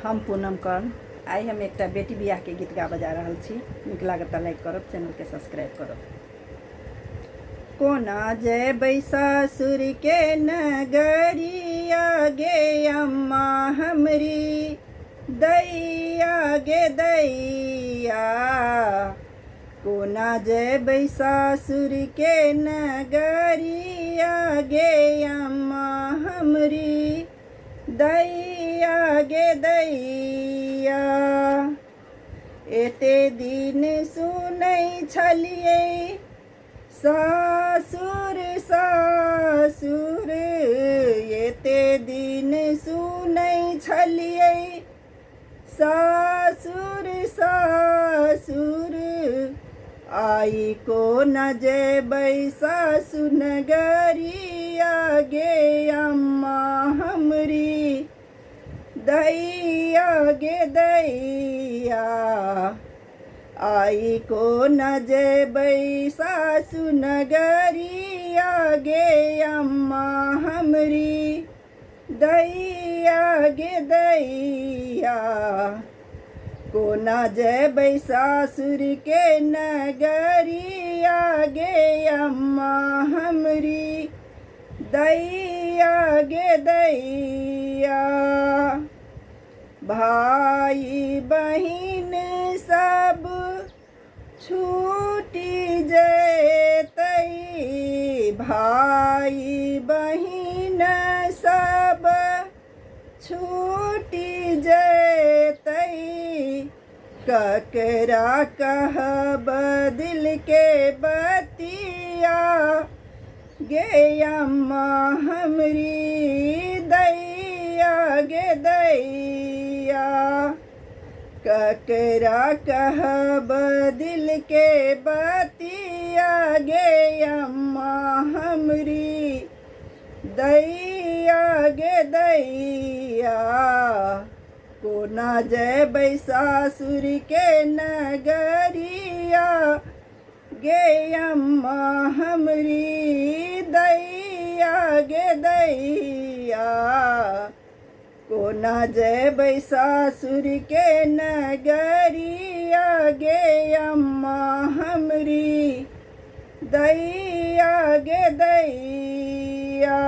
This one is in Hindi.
हम पूनम कर्ण आई हम एक बेटी बियाह के गीत गा बजा रहा छी। नीक लागता लाइक करब, चैनल के सब्सक्राइब करब। कोना जयबै ससुर के नगरिया गे अम्मा हमरी दैया गे दैया। कोना जयबै ससुर के नगरिया गे अम्मा हमरी दैया गे दैया। एते दिन सुनै छलियै सासुर सासुर, एते दिन सुनै छलियै सासुर सासुर। आई कोना जयबै सासुर नगरिया गे अम्मा हमरी दैया गे दैया। आई कोना जयबै सासुर नगरिया गे अम्मा हमरी दैया गे दैया। कोना जयबै सासुर के नगरिया गे अम्मा हमरी दैया गे दैया। भाई बहिन सब छूटी जैतै, भाई बहिन सब छूटी जैतै। ककरा कहब दिल के बतिया गे अम्मा हमरी दैया गे दैया। ककरा कहब दिल के बतिया गे अम्मा हमरी दैया गे दैया। कोना जयबै सासुर के नगरिया गे अम्मा हमरी दैया गे दैया। कोना जयबै सासुर के नगरिया गे अम्मा हमरी दैया गे दैया।